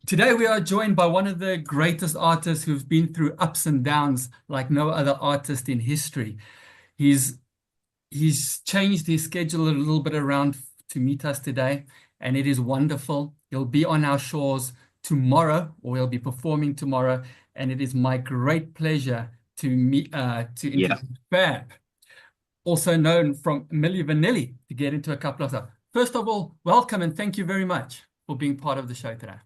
Today we are joined by one of the greatest artists who've been through ups and downs like no other artist in history. He's he's changed his schedule a little bit around to meet us today, and it is wonderful. He'll be on our shores tomorrow, or he'll be performing tomorrow, and it is my great pleasure to Yeah. introduce Fab, also known from Milli Vanilli, to get into a couple of stuff. First of all, welcome and thank you very much for being part of the show today.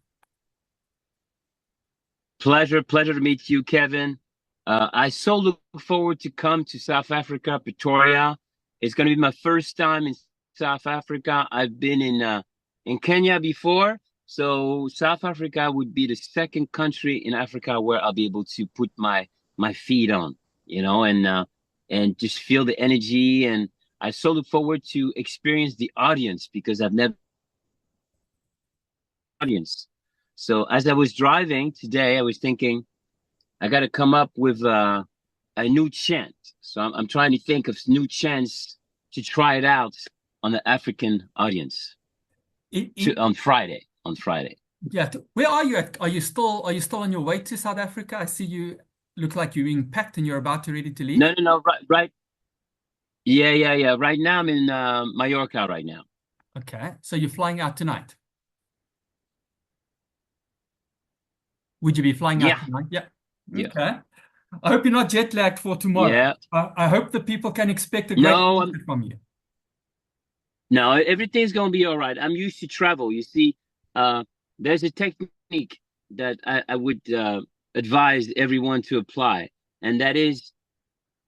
Pleasure to meet you, Kevin. I so look forward to come to South Africa, Pretoria. It's going to be my first time in South Africa. I've been in Kenya before, so South Africa would be the second country in Africa where I'll be able to put my feet on, and just feel the energy. And I so look forward to experience the audience because I've never audience. So as I was driving today, I was thinking I got to come up with a new chant. So I'm trying to think of new chants to try it out on the African audience on Friday. On Friday. Yeah, where are you at? Are you still on your way to South Africa? I see you look like you're being packed and you're about to ready to leave. No. Right. Yeah. Right now I'm in Mallorca right now. Okay, so you're flying out tonight. Would you be flying out Yeah. tonight? Yeah. Yeah. Okay. I hope you're not jet lagged for tomorrow. Yeah. I hope the people can expect a great No, concert from you. no, everything's gonna be all right. I'm used to travel. You see, uh, there's a technique that I would advise everyone to apply, and that is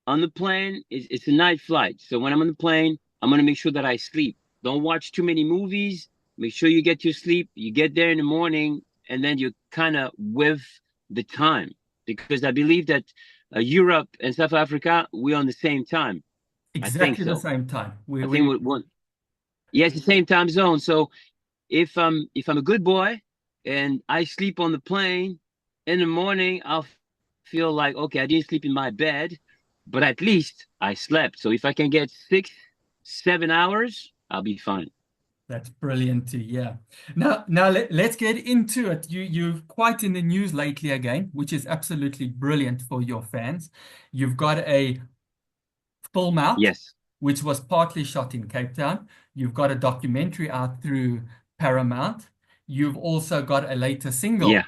on the plane, it's a night flight. So when I'm on the plane, I'm gonna make sure that I sleep. Don't watch too many movies. Make sure you get your sleep. You get there in the morning, and then you kind of with the time, because I believe that Europe and South Africa, we're on the same time. I think Exactly the so. same time. We I think we we're one. Yes, the same time zone. So if I'm a good boy and I sleep on the plane in the morning, I'll feel like, okay, I didn't sleep in my bed, but at least I slept. So if I can get 6, 7 hours, I'll be fine. That's brilliant to hear. Now let's get into it. You're quite in the news lately again, which is absolutely brilliant for your fans. You've got a film out, Yes. which was partly shot in Cape Town. You've got a documentary out through Paramount. You've also got a later Yeah, single,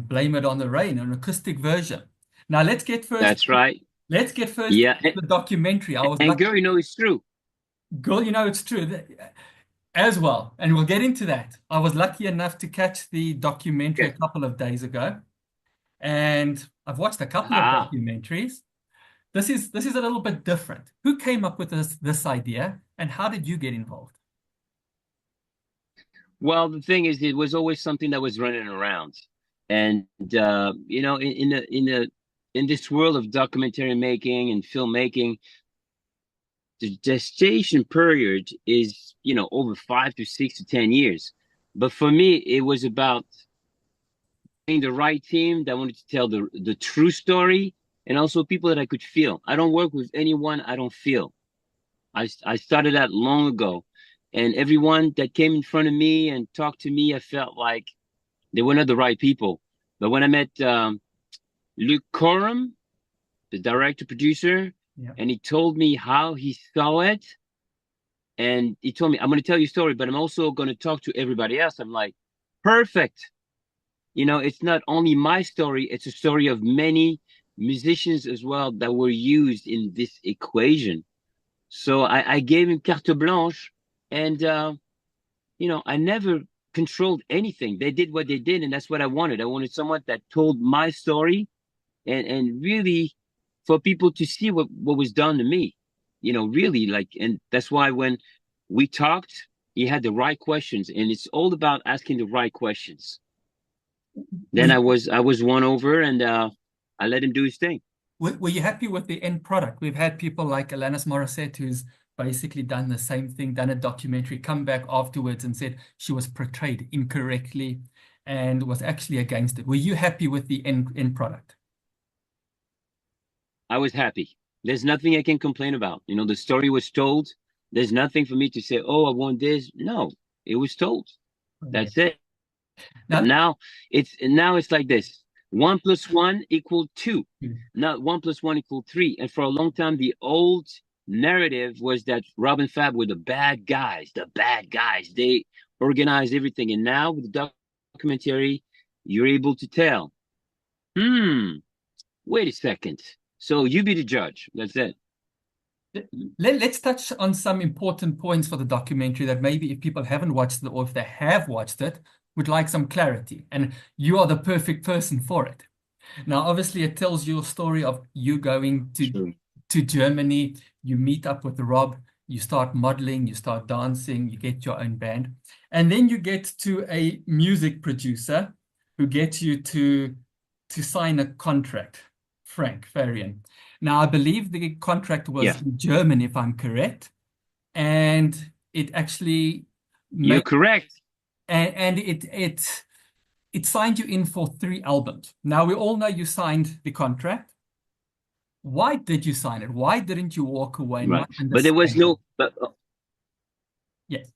Blame It on the Rain, an acoustic version. Now that's right. let's get first Yeah. the documentary. I was And like, girl, it's true. girl, it's true as well, and we'll get into that. I was lucky enough to catch the documentary a Okay. couple of days ago, and I've watched a couple of Ah. documentaries. This is a little bit different. Who came up with this idea, and how did you get involved? Well, the thing is, it was always something that was running around, and in this world of documentary making and filmmaking, the gestation period is, over 5 to 6 to 10 years. But for me, it was about being the right team that wanted to tell the true story, and also people that I could feel. I don't work with anyone I don't feel. I started that long ago, and everyone that came in front of me and talked to me, I felt like they were not the right people. But when I met Luke Coram, the director producer, Yeah. and he told me how he saw it, and he told me, I'm going to tell you a story, but I'm also going to talk to everybody else. I'm like, perfect. It's not only my story, it's a story of many musicians as well that were used in this equation. So I gave him carte blanche, and I never controlled anything. They did what they did, and that's what I wanted. I wanted someone that told my story, and really for people to see what was done to me. Really, like, and that's why when we talked, he had the right questions, and it's all about asking the right questions. Were Then I you, was I was won over, and I let him do his thing. were you happy with the end product? We've had people like Alanis Morissette, who's basically done the same thing, done a documentary, come back afterwards and said she was portrayed incorrectly and was actually against it. Were you happy with the end product? I was happy. There's nothing I can complain about. The story was told. There's nothing for me to say, oh, I want this. No, it was told. Yeah. That's it. Now, Now it's like this. 1 + 1 = 2. mm, Not 1 + 1 = 3. And for a long time, the old narrative was that Rob and Fab were the bad guys, the bad guys. They organized everything. And now with the documentary, you're able to tell, hmm, wait a second. So you be the judge. That's it. let's touch on some important points for the documentary that maybe if people haven't watched it or if they have watched it, would like some clarity. And you are the perfect person for it. Now, obviously, it tells your story of you going Sure. to Germany, you meet up with Rob, you start modeling, you start dancing, you get your own band, and then you get to a music producer who gets you to sign a contract, Frank Farian. Now, I believe the contract was Yeah, in German, if I'm correct, and it actually you're made correct. and it signed you in for 3 albums. Now, we all know you signed the contract. Why did you sign it? Why didn't you walk away Right. not But there was understanding? no, but Yes.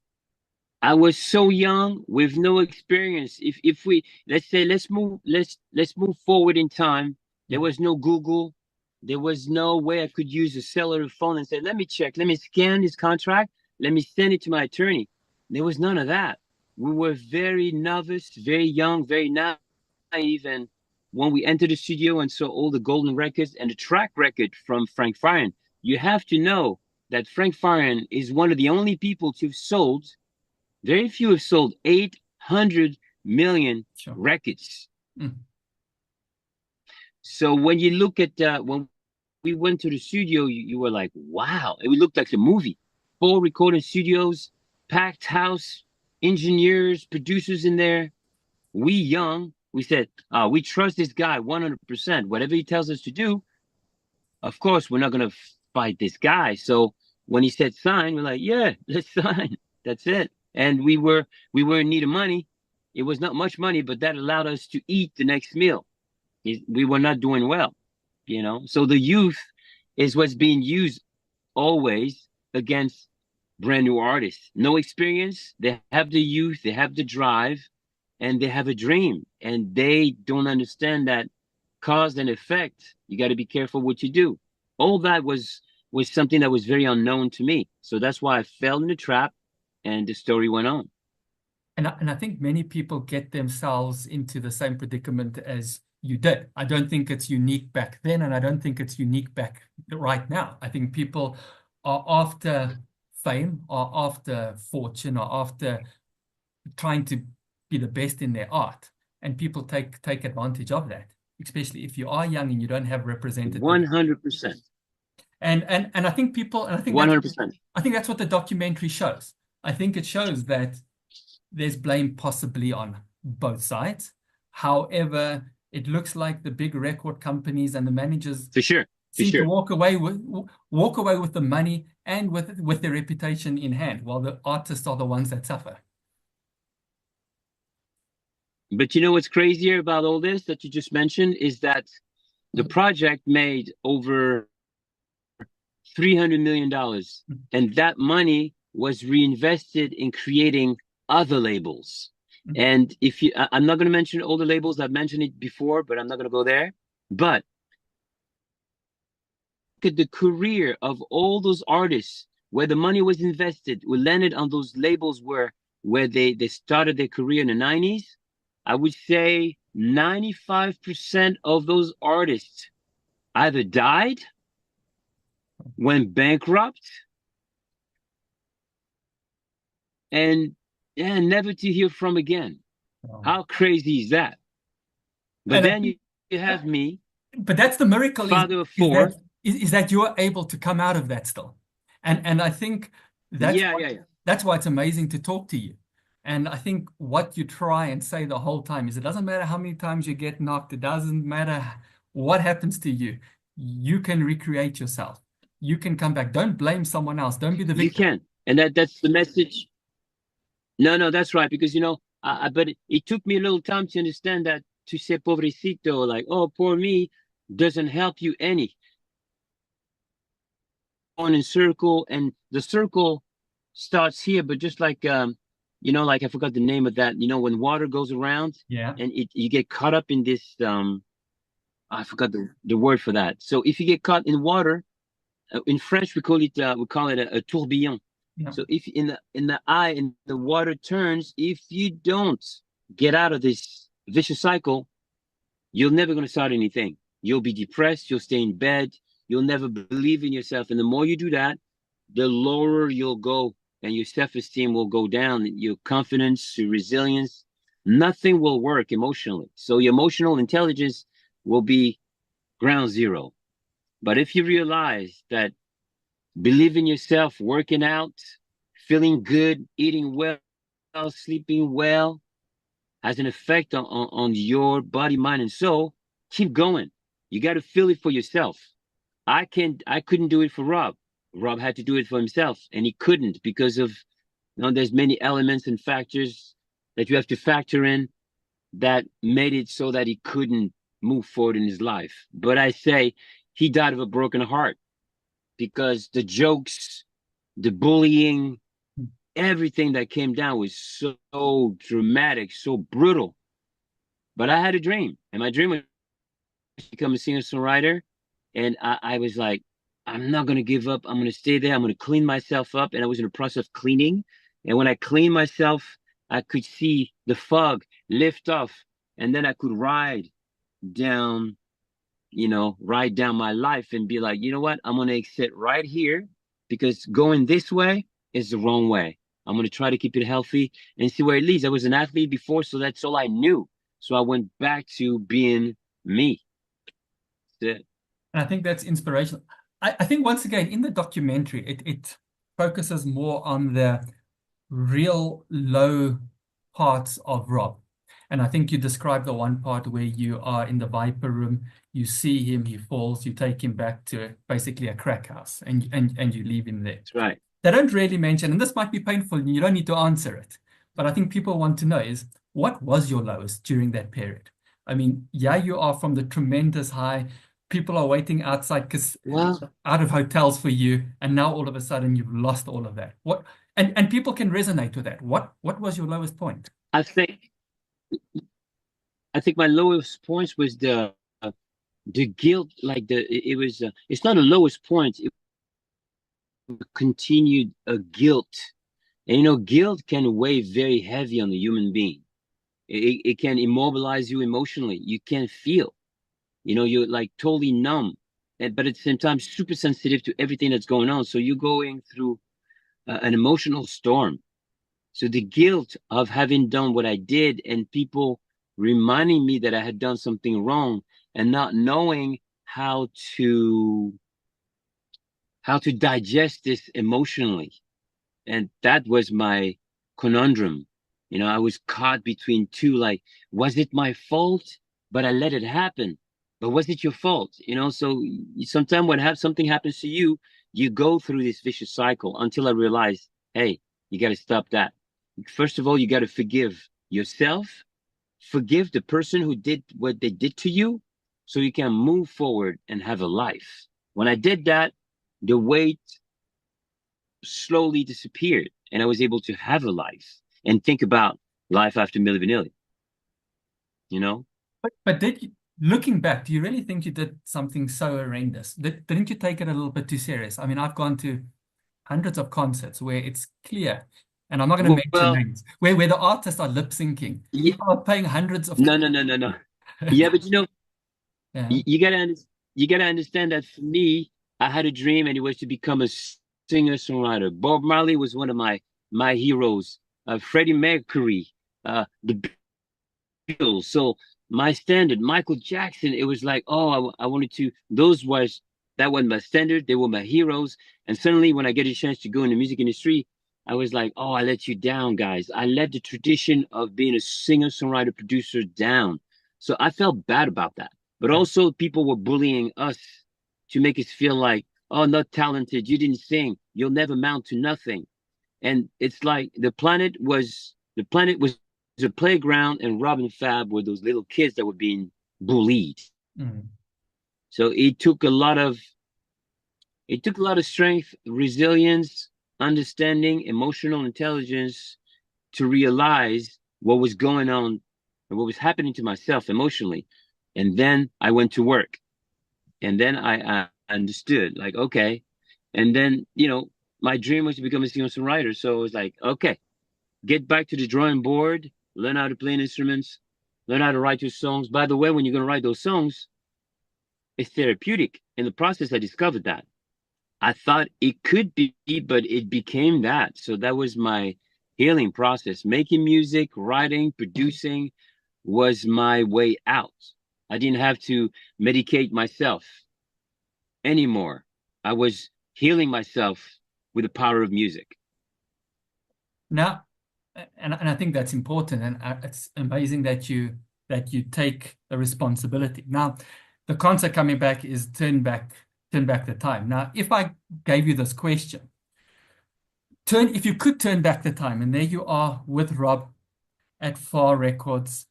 I was so young with no experience. If we let's say let's move forward in time. There Yeah. was no Google. There was no way I could use a cellular phone and say, let me check, let me scan this contract, let me send it to my attorney. There was none of that. We were very novice, very young, very naive. And when we entered the studio and saw all the golden records and the track record from Frank Farian, you have to know that Frank Farian is one of the only people to have sold very few have sold 800 million Sure. records. Mm. So when you look at when we went to the studio, you were like, wow, it looked like a movie. 4 recording studios, packed house, engineers, producers in there. We young, we said, we trust this guy 100%. Whatever he tells us to do, of course, we're not going to fight this guy. So when he said sign, we're like, yeah, let's sign. That's it. And we were in need of money. It was not much money, but that allowed us to eat the next meal. We were not doing well, you know. So the youth is what's being used always against brand new artists. No experience. They have the youth, they have the drive, and they have a dream. And they don't understand that cause and effect. You got to be careful what you do. All that was something that was very unknown to me. So that's why I fell in the trap and the story went on. And I think many people get themselves into the same predicament as you did. I don't think it's unique back then, and I don't think it's unique back right now. I think people are after fame, are after fortune, are after trying to be the best in their art, and people take advantage of that, especially if you are young and you don't have representative. 100%. And I think people, and 100%. I think that's what the documentary shows. I think it shows that there's blame possibly on both sides. However, it looks like the big record companies and the managers For sure. For seem to sure. walk away with the money and with their reputation in hand, while the artists are the ones that suffer. But you know what's crazier about all this that you just mentioned is that the project made over $300 million. And that money was reinvested in creating other labels. And if you, I'm not going to mention all the labels, I've mentioned it before, but I'm not going to go there. But look at the career of all those artists where the money was invested, who landed on those labels where they started their career in the 90s. I would say 95% of those artists either died, went bankrupt, and yeah, never to hear from again. How crazy is that? But And then you have me, but that's the miracle father of is four. that you are able to come out of that still. And I think Yeah. that's why it's amazing to talk to you. And I think what you try and say the whole time is it doesn't matter how many times you get knocked, it doesn't matter what happens to you. You can recreate yourself. You can come back. Don't blame someone else. Don't be the You victim. can. And that's the message. No, that's right. Because, you know, but it took me a little time to understand that to say pobrecito, like, oh, poor me, doesn't help you any. On in circle, and the circle starts here, but just like like I forgot the name of that. When water goes around Yeah. and you get caught up in this, I forgot the word for that. So if you get caught in water, in French we call it a tourbillon. Yeah. So if in the eye and the water turns, if you don't get out of this vicious cycle, you're never going to start anything. You'll be depressed. You'll stay in bed. You'll never believe in yourself. And the more you do that, the lower you'll go, and your self-esteem will go down, your confidence, your resilience. Nothing will work emotionally. So your emotional intelligence will be ground zero. But if you realize that believe in yourself, working out, feeling good, eating well, sleeping well, has an effect on your body, mind, and soul, keep going. You got to feel it for yourself. I couldn't do it for Rob. Rob had to do it for himself, and he couldn't because of, there's many elements and factors that you have to factor in that made it so that he couldn't move forward in his life. But I say he died of a broken heart because the jokes, the bullying, everything that came down was so dramatic, so brutal. But I had a dream, and my dream was to become a singer-songwriter. And I was like, I'm not gonna give up. I'm gonna stay there. I'm gonna clean myself up. And I was in the process of cleaning. And when I cleaned myself, I could see the fog lift off, and then I could down, ride down my life and be like, you know what? I'm gonna exit right here because going this way is the wrong way. I'm gonna try to keep it healthy and see where it leads. I was an athlete before, so that's all I knew. So I went back to being me. That's it. And I think that's inspirational. I think once again in the documentary, it focuses more on the real low parts of Rob. And I think you described the one part where you are in the Viper room, you see him, he falls, you take him back to basically a crack house and you leave him there. That's right. They don't really mention, and this might be painful and you don't need to answer it, but I think people want to know is what was your lowest during that period? I mean, yeah, you are from the tremendous high. People are waiting outside because Well, out of hotels for you, and now all of a sudden you've lost all of that. What and people can resonate with that. What was your lowest point? I think I think my lowest points was the guilt. Like it was. It's not a lowest point. It continued a guilt, and guilt can weigh very heavy on the human being. It can immobilize you emotionally. You can't feel. You're like totally numb, but at the same time super sensitive to everything that's going on. So you're going through an emotional storm. So the guilt of having done what I did and people reminding me that I had done something wrong and not knowing how to digest this emotionally. And that was my conundrum. I was caught between two, like, was it my fault? But I let it happen. But was it your fault? So sometimes when something happens to you, you go through this vicious cycle until I realized, hey, you got to stop that. First of all, you got to forgive yourself, forgive the person who did what they did to you, so you can move forward and have a life. When I did that, the weight slowly disappeared and I was able to have a life and think about life after Milli Vanilli, you know? But looking back, do you really think you did something so horrendous? Didn't you take it a little bit too serious? I mean, I've gone to hundreds of concerts where it's clear, and I'm not going to mention Well, names, where the artists are lip syncing. yeah, People are paying hundreds of no, no, no, no, no. Yeah, but yeah. you gotta understand that for me, I had a dream and it was to become a singer-songwriter. Bob Marley was one of my heroes. Freddie Mercury, the Beatles. So my standard, Michael Jackson, it was like, oh, I wanted to. That was my standard. They were my heroes. And suddenly, when I get a chance to go in the music industry, I was like, oh, I let you down, guys. I let the tradition of being a singer-songwriter producer down. So I felt bad about that. But also, people were bullying us to make us feel like, oh, not talented. You didn't sing. You'll never amount to nothing. And it's like the planet was a playground, and Rob and Fab were those little kids that were being bullied. Mm. So it took a lot of strength, resilience, understanding, emotional intelligence to realize what was going on and what was happening to myself emotionally. And then I went to work. And then I understood, like, okay. And then, my dream was to become a singer-songwriter. So it was like, okay, get back to the drawing board, learn how to play instruments, learn how to write your songs. By the way, when you're going to write those songs, it's therapeutic. In the process, I discovered that. I thought it could be, but it became that. So that was my healing process. Making music, writing, producing was my way out. I didn't have to medicate myself anymore. I was healing myself with the power of music. Now, and I think that's important, and it's amazing that you take the responsibility. Now, the concept coming back is turn back the time. Now, if I gave you this question, if you could turn back the time, and there you are with Rob at Far Records,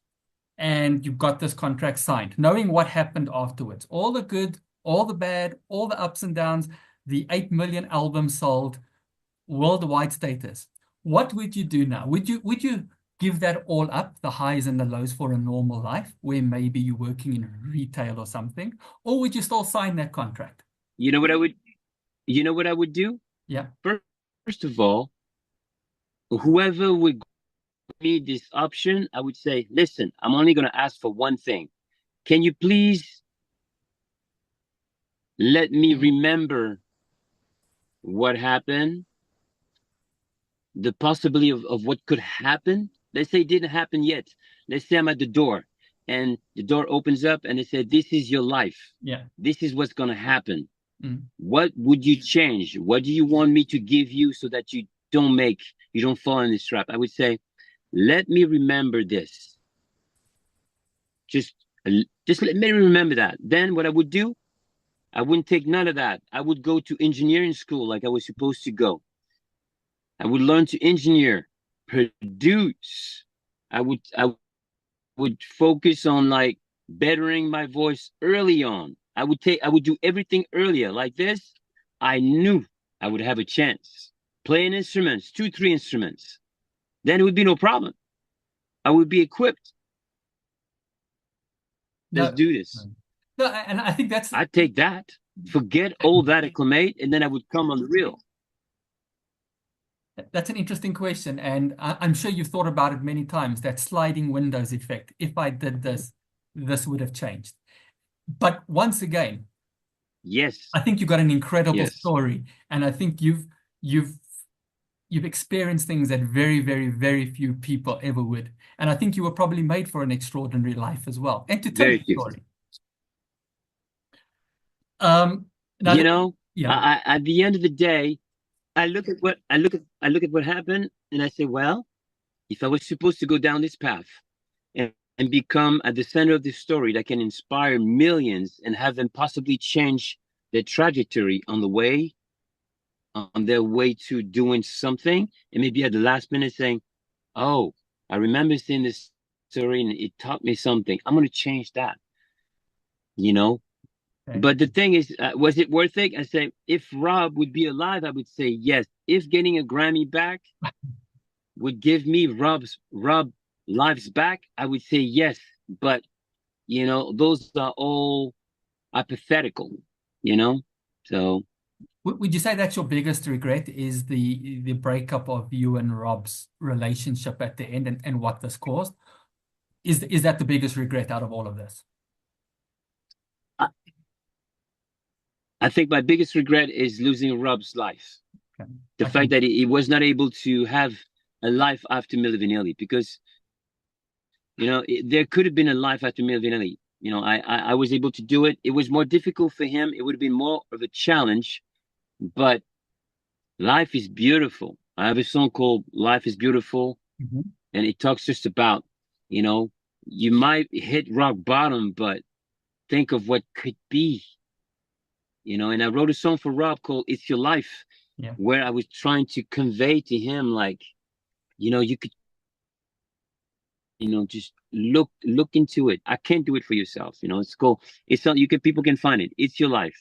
and you've got this contract signed, knowing what happened afterwards, all the good, all the bad, all the ups and downs, the 8 million albums sold, worldwide status. What would you do now? Would you give that all up, the highs and the lows, for a normal life where maybe you're working in retail or something, or would you still sign that contract? You know what I would you know what I would do? Yeah. First of all, whoever would give me this option, I would say, listen, I'm only going to ask for one thing. Can you please let me remember what happened, the possibility of what could happen? Let's say it didn't happen yet. Let's say I'm at the door and the door opens up and they say, this is your life. Yeah. This is what's going to happen. Mm. What would you change? What do you want me to give you so that you don't fall in this trap? I would say, let me remember this. Just, just let me remember that. Then what I would do, I wouldn't take none of that. I would go to engineering school like I was supposed to go. I would learn to engineer, produce. I would focus on like bettering my voice early on. I would do everything earlier. Like this, I knew I would have a chance. Playing instruments, 2, 3 instruments. Then it would be no problem. I would be equipped. Let's No, do this. no, and I think I'd take that, forget all that acclimate, and then I would come on the real. that's an interesting question, and I'm sure you've thought about it many times, that sliding windows effect. If I did this, this would have changed. But once again, Yes. I think you've got an incredible Yes. story, and I think you've experienced things that very, very, very few people ever would. And I think you were probably made for an extraordinary life as well. And to tell Very your few. story. Now You know, yeah, at the end of the day, I look at what happened, and I say, well, if I was supposed to go down this path and become at the center of this story that can inspire millions and have them possibly change their trajectory on their way to doing something, and maybe at the last minute saying, oh, I remember seeing this story and it taught me something. I'm going to change that, you know? okay. But the thing is, was it worth it? I say, if Rob would be alive, I would say yes. If getting a Grammy back would give me Rob lives back, I would say yes. But those are all hypothetical, you know. So Would you say that's your biggest regret, is the breakup of you and Rob's relationship at the end, and what this caused? Is that the biggest regret out of all of this? I, I think my biggest regret is losing Rob's life. Okay. The fact that he was not able to have a life after Milli Vanilli, because there could have been a life after Milli Vanilli. I was able to do it. It was more difficult for him. It would have been more of a challenge, but life is beautiful. I have a song called Life is Beautiful, Mhm. and it talks just about, you might hit rock bottom, but think of what could be, and I wrote a song for Rob called It's Your Life, Yeah. where I was trying to convey to him, like, you could, just look into it. I can't do it for yourself. It's cool. It's not, people can find it. It's Your Life.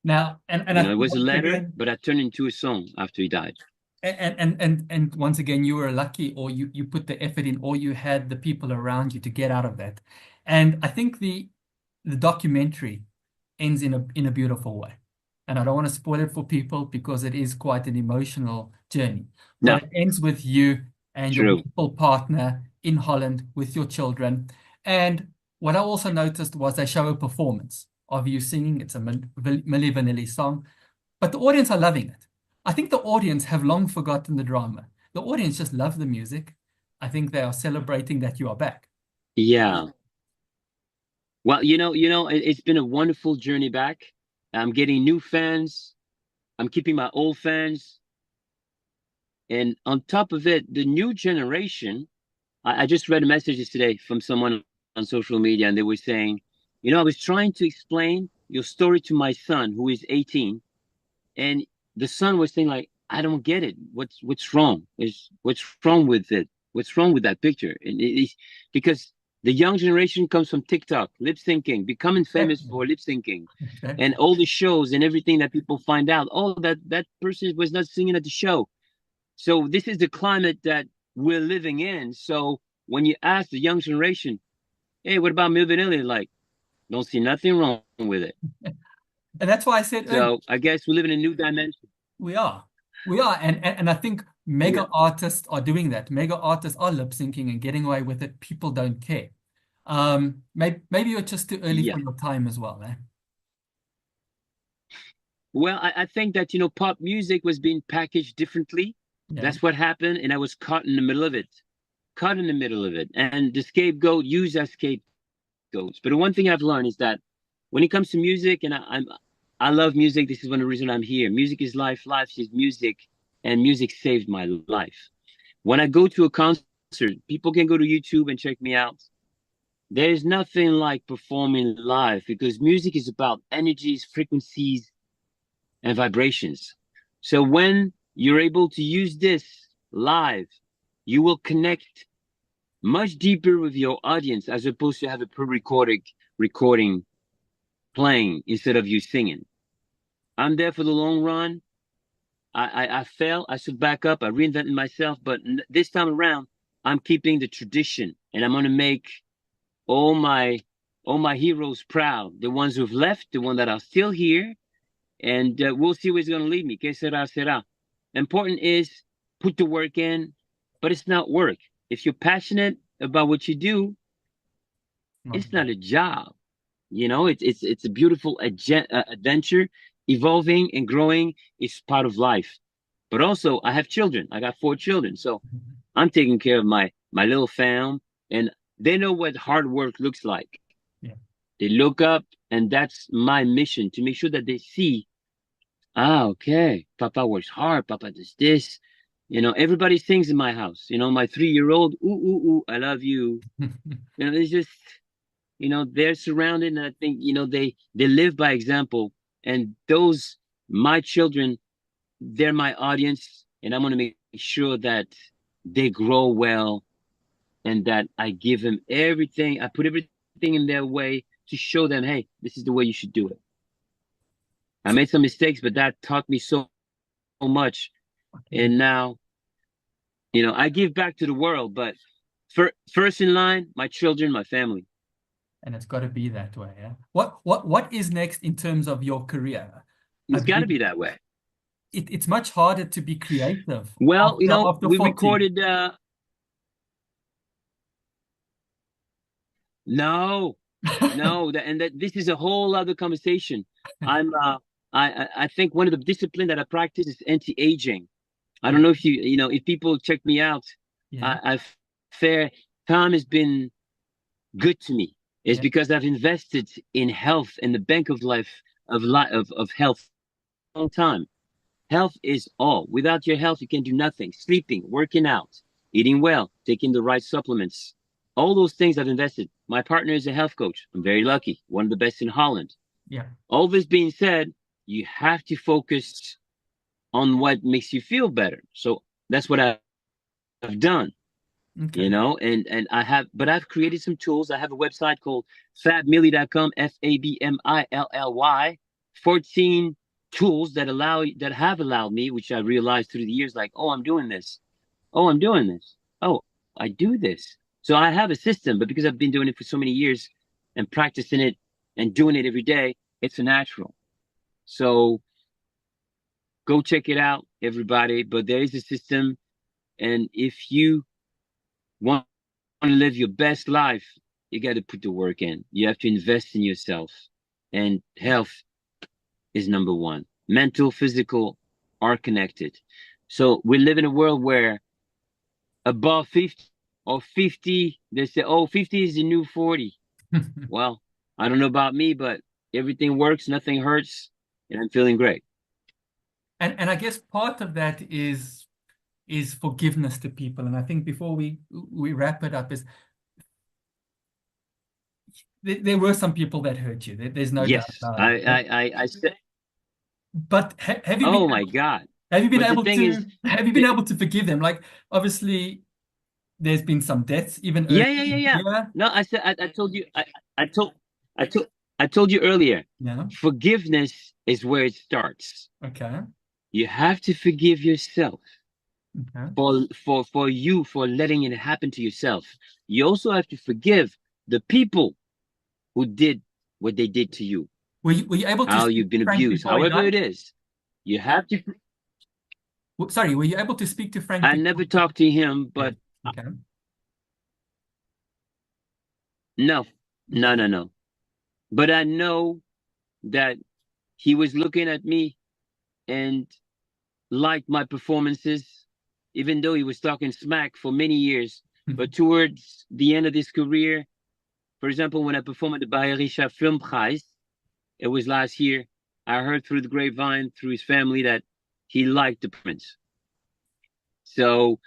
Now, and I It think was a once letter, again, but I turned into a song after he died. And once again, you were lucky, or you put the effort in, or you had the people around you to get out of that. And I think the documentary ends in a beautiful way. And I don't want to spoil it for people because it is quite an emotional journey. But No, it ends with you and your true. beautiful partner in Holland with your children. And what I also noticed was they show a performance of you singing. It's a Milli Vanilli song, but the audience are loving it. I think the audience have long forgotten the drama. The audience just love the music. I think they are celebrating that you are back. Yeah. Well, it's been a wonderful journey back. I'm getting new fans. I'm keeping my old fans. And on top of it, the new generation, I just read a message today from someone on social media, and they were saying, I was trying to explain your story to my son, who is 18, and the son was saying, like, I don't get it. What's wrong? What's wrong with it? What's wrong with that picture? And it's because the young generation comes from TikTok, lip syncing, becoming famous Exactly. for lip syncing, and Exactly. all the shows and everything that people find out. Oh, that person was not singing at the show. So this is the climate that we're living in. So when you ask the young generation, hey, what about Milli Vanilli? Like, don't see nothing wrong with it. And that's why I said earlier, So I guess we live in a new dimension. we are. We are. And I think Yeah. mega artists are doing that. Mega artists are lip syncing and getting away with it. People don't care. Maybe you're just too early Yeah. for your time as well, eh? Well, I think that, pop music was being packaged differently. Yeah. That's what happened. And I was caught in the middle of it, caught in the middle of it. And the scapegoat used as scapegoats. But the one thing I've learned is that when it comes to music, and I love music. This is one of the reasons I'm here. Music is life. Life is music. And music saved my life. When I go to a concert, people can go to YouTube and check me out. There's nothing like performing live because music is about energies, frequencies, and vibrations. So when you're able to use this live, you will connect much deeper with your audience as opposed to have a pre-recorded recording playing instead of you singing. I'm there for the long run. I fail. I stood back up. I reinvented myself. But this time around, I'm keeping the tradition, and I'm gonna make all my all my heroes proud. The ones who've left, the ones that are still here, and we'll see where it's going to lead me. Que sera, sera. Important is put the work in, but it's not work. If you're passionate about what you do, Not it's not a job. It's a beautiful adventure. Evolving and growing is part of life. But also, I have children. I got 4 children, so I'm taking care of my little fam, and they know what hard work looks like. yeah. They look up, and that's my mission to make sure that they see. Ah, okay. Papa works hard. Papa does this. Everybody sings in my house. My 3-year-old, ooh, ooh, ooh, I love you. It's just, they're surrounded, and I think, they live by example. And my children, they're my audience, and I'm gonna make sure that they grow well and that I give them everything. I put everything in their way to show them, hey, this is the way you should do it. I So, made some mistakes, but that taught me so much. okay. And now, I give back to the world, but first in line, my children, my family. And it's got to be that way, yeah. What is next in terms of your career? I It's got to believe be that way. it's much harder to be creative Well, after we 40. recorded, no, no, this is a whole other conversation. I'm, I think one of the discipline that I practice is anti-aging. I Yeah, don't know if people check me out, yeah, I've fair time has been good to me. It's yeah, because I've invested in health in the bank of life of health a long time. Health is all. Without your health, you can do nothing. Sleeping, working out, eating well, taking the right supplements. All those things I've invested. My partner is a health coach. I'm very lucky, one of the best in Holland. yeah. All this being said, you have to focus on what makes you feel better. So that's what I've done, Okay. and but I've created some tools. I have a website called fabmilly.com, FABMILLY, 14 tools that have allowed me, which I realized through the years, like, oh, I'm doing this. Oh, I'm doing this. Oh, I do this. So I have a system, but because I've been doing it for so many years and practicing it and doing it every day, it's a natural. So go check it out, everybody. But there is a system. And if you want to live your best life, you got to put the work in. You have to invest in yourself. And health is number one. Mental, physical are connected. So we live in a world where above 50 or 50, they say, oh, 50 is the new 40. Well, I don't know about me, but everything works, nothing hurts, and I'm feeling great. And I guess part of that is forgiveness to people. And I think before we wrap it up, is there were some people that hurt you. There's no doubt Yes, about it. I said, But have you been oh my God. But the able thing is, to forgive them? Like, obviously there's been some deaths even earlier yeah, yeah, yeah, in the yeah. year. No, I said, I told you, I told, I told, I told you earlier, Yeah. forgiveness is where it starts. Okay. You have to forgive yourself Okay. for you for letting it happen to yourself. You also have to forgive the people who did what they did to you, Were you able to how speak you've been to Frank abused, before he however died? it is. You have to. Sorry, were you able to speak to Frank I before never he talked to him, but did? Okay. no, no, no, no. But I know that he was looking at me and liked my performances, even though he was talking smack for many years. But towards the end of his career, for example, when I performed at the Bayerischer Filmpreis, it was last year, I heard through the grapevine, through his family, that he liked the performance. So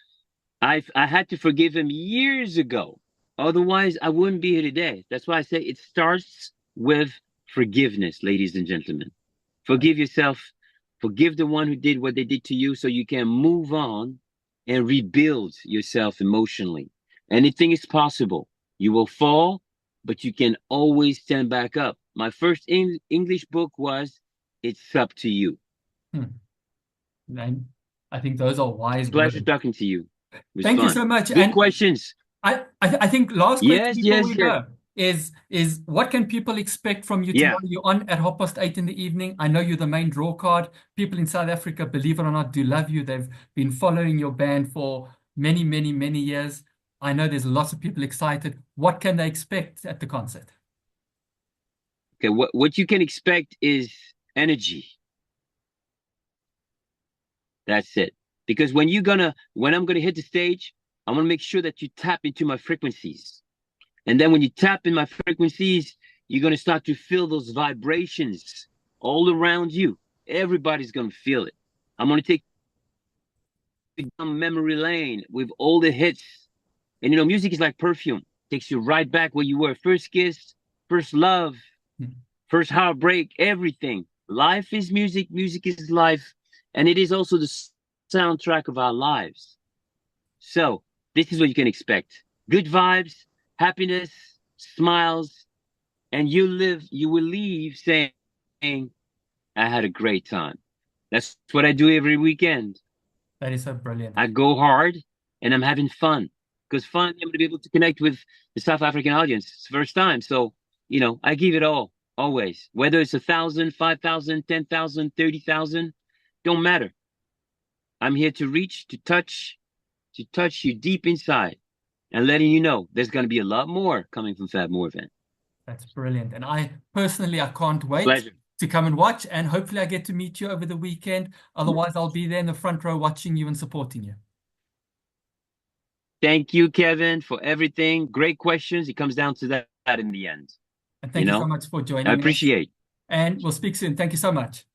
I had to forgive him years ago. Otherwise, I wouldn't be here today. That's why I say it starts with forgiveness, ladies and gentlemen. Forgive yourself. Forgive the one who did what they did to you so you can move on and rebuild yourself emotionally. Anything is possible. You will fall, but you can always stand back up. My first English book was It's Up to You. And I think those are wise Pleasure words. talking to you. It was Thank you fun. so much. Good And questions. I think last question Yes, before yes, we yes. go is what can people expect from you Yeah. tomorrow? You're on at 8:30 in the evening. I know you're the main draw card. People in South Africa, believe it or not, do love you. They've been following your band for many, many, many years. I know there's lots of people excited. What can they expect at the concert? Okay. What you can expect is energy. That's it. Because when I'm gonna hit the stage, I'm gonna make sure that you tap into my frequencies. And then when you tap in my frequencies, you're gonna start to feel those vibrations all around you. Everybody's gonna feel it. I'm gonna take you down memory lane with all the hits. And music is like perfume. Takes you right back where you were. First kiss, first love, first heartbreak, everything. Life is music, music is life, and it is also the soundtrack of our lives. So, this is what you can expect. Good vibes, happiness, smiles, and you will leave saying, I had a great time. That's what I do every weekend. That is so brilliant. I go hard and I'm having fun. Because finally I'm going to be able to connect with the South African audience. It's the first time. So, I give it all, always. Whether it's 1,000, 5,000, 10,000, 30,000, don't matter. I'm here to reach, to touch you deep inside and letting you know there's going to be a lot more coming from Fab More event. That's brilliant. And I personally, I can't wait Pleasure. to come and watch. And hopefully I get to meet you over the weekend. Otherwise, I'll be there in the front row watching you and supporting you. Thank you, Kevin, for everything. Great questions. It comes down to that in the end. And You thank you so know, much for I joining us. appreciate. And we'll speak soon. Thank you so much.